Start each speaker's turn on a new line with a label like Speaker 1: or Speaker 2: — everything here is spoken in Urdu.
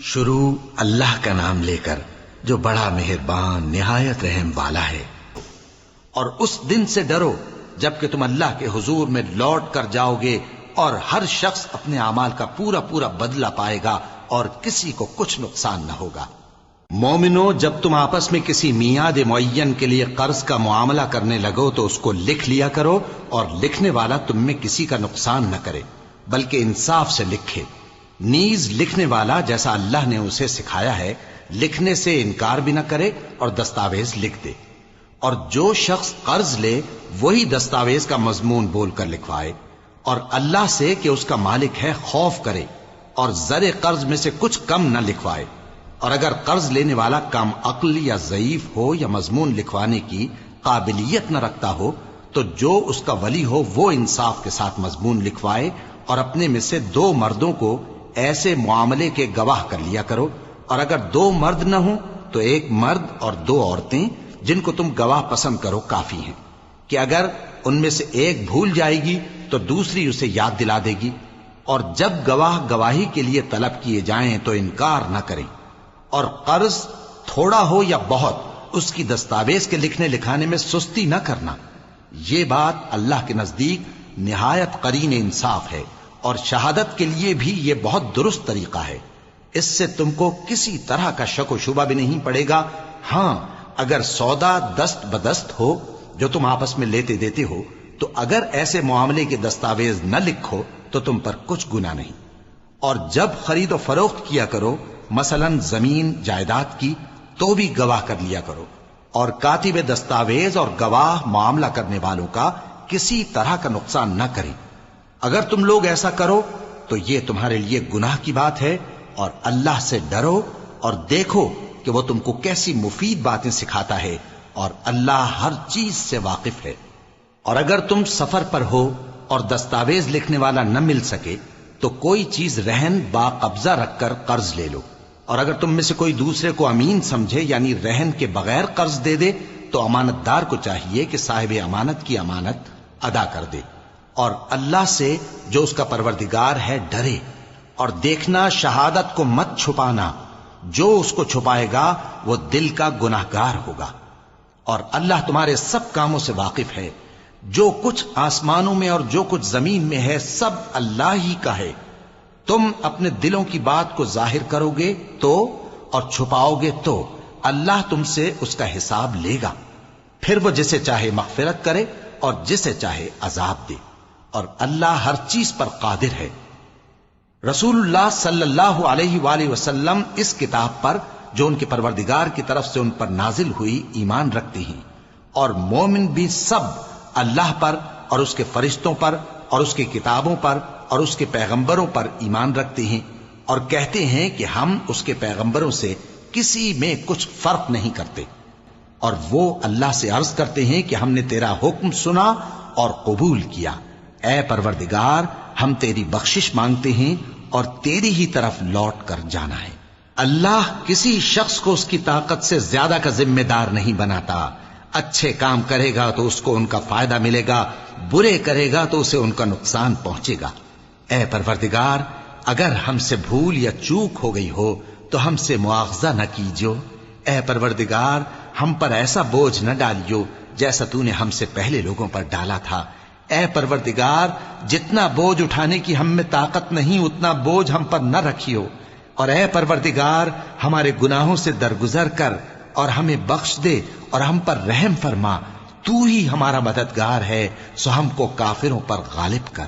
Speaker 1: شروع اللہ کا نام لے کر جو بڑا مہربان نہایت رحم والا ہے۔ اور اس دن سے ڈرو جب کہ تم اللہ کے حضور میں لوٹ کر جاؤ گے اور ہر شخص اپنے اعمال کا پورا پورا بدلہ پائے گا اور کسی کو کچھ نقصان نہ ہوگا۔ مومنو، جب تم آپس میں کسی میعاد معین کے لیے قرض کا معاملہ کرنے لگو تو اس کو لکھ لیا کرو، اور لکھنے والا تم میں کسی کا نقصان نہ کرے بلکہ انصاف سے لکھے۔ نیز لکھنے والا جیسا اللہ نے اسے سکھایا ہے لکھنے سے انکار بھی نہ کرے اور دستاویز لکھ دے۔ اور جو شخص قرض لے وہی دستاویز کا مضمون بول کر لکھوائے، اور اللہ سے کہ اس کا مالک ہے خوف کرے، اور زر قرض میں سے کچھ کم نہ لکھوائے۔ اور اگر قرض لینے والا کم عقل یا ضعیف ہو یا مضمون لکھوانے کی قابلیت نہ رکھتا ہو تو جو اس کا ولی ہو وہ انصاف کے ساتھ مضمون لکھوائے، اور اپنے میں سے 2 مردوں کو ایسے معاملے کے گواہ کر لیا کرو، اور اگر 2 مرد نہ ہوں تو 1 مرد اور 2 عورتیں جن کو تم گواہ پسند کرو کافی ہیں، کہ اگر ان میں سے ایک بھول جائے گی تو دوسری اسے یاد دلا دے گی۔ اور جب گواہ گواہی کے لیے طلب کیے جائیں تو انکار نہ کریں۔ اور قرض تھوڑا ہو یا بہت اس کی دستاویز کے لکھنے لکھانے میں سستی نہ کرنا، یہ بات اللہ کے نزدیک نہایت قرین انصاف ہے، اور شہادت کے لیے بھی یہ بہت درست طریقہ ہے۔ اس سے تم کو کسی طرح کا شک و شبہ بھی نہیں پڑے گا۔ ہاں، اگر سودا دست بدست ہو جو تم آپس میں لیتے دیتے ہو تو اگر ایسے معاملے کے دستاویز نہ لکھو تو تم پر کچھ گناہ نہیں۔ اور جب خرید و فروخت کیا کرو، مثلا زمین جائیداد کی، تو بھی گواہ کر لیا کرو، اور کاتب دستاویز اور گواہ معاملہ کرنے والوں کا کسی طرح کا نقصان نہ کریں۔ اگر تم لوگ ایسا کرو تو یہ تمہارے لیے گناہ کی بات ہے، اور اللہ سے ڈرو اور دیکھو کہ وہ تم کو کیسی مفید باتیں سکھاتا ہے، اور اللہ ہر چیز سے واقف ہے۔ اور اگر تم سفر پر ہو اور دستاویز لکھنے والا نہ مل سکے تو کوئی چیز رہن با قبضہ رکھ کر قرض لے لو، اور اگر تم میں سے کوئی دوسرے کو امین سمجھے یعنی رہن کے بغیر قرض دے دے تو امانت دار کو چاہیے کہ صاحب امانت کی امانت ادا کر دے، اور اللہ سے جو اس کا پروردگار ہے ڈرے۔ اور دیکھنا، شہادت کو مت چھپانا، جو اس کو چھپائے گا وہ دل کا گناہگار ہوگا۔ اور اللہ تمہارے سب کاموں سے واقف ہے، جو کچھ آسمانوں میں اور جو کچھ زمین میں ہے سب اللہ ہی کا ہے۔ تم اپنے دلوں کی بات کو ظاہر کرو گے تو اور چھپاؤ گے تو اللہ تم سے اس کا حساب لے گا، پھر وہ جسے چاہے مغفرت کرے اور جسے چاہے عذاب دے، اور اللہ ہر چیز پر قادر ہے۔ رسول اللہ صلی اللہ علیہ وآلہ وسلم اس کتاب پر جو ان کے پروردگار کی طرف سے ان پر نازل ہوئی ایمان رکھتے ہیں، اور مومن بھی سب اللہ پر اور اس کے فرشتوں پر اور اس کی کتابوں پر اور اس کے پیغمبروں پر ایمان رکھتے ہیں، اور کہتے ہیں کہ ہم اس کے پیغمبروں سے کسی میں کچھ فرق نہیں کرتے، اور وہ اللہ سے عرض کرتے ہیں کہ ہم نے تیرا حکم سنا اور قبول کیا۔ اے پروردگار، ہم تیری بخشش مانگتے ہیں اور تیری ہی طرف لوٹ کر جانا ہے۔ اللہ کسی شخص کو اس کی طاقت سے زیادہ کا ذمہ دار نہیں بناتا۔ اچھے کام کرے گا تو اس کو ان کا فائدہ ملے گا، برے کرے گا تو اسے ان کا نقصان پہنچے گا۔ اے پروردگار، اگر ہم سے بھول یا چوک ہو گئی ہو تو ہم سے مواخذہ نہ کیجو۔ اے پروردگار، ہم پر ایسا بوجھ نہ ڈالیو جیسا تو نے ہم سے پہلے لوگوں پر ڈالا تھا۔ اے پروردگار، جتنا بوجھ اٹھانے کی ہم میں طاقت نہیں اتنا بوجھ ہم پر نہ رکھیو، اور اے پروردگار، ہمارے گناہوں سے درگزر کر اور ہمیں بخش دے اور ہم پر رحم فرما۔ تو ہی ہمارا مددگار ہے، سو ہم کو کافروں پر غالب کر۔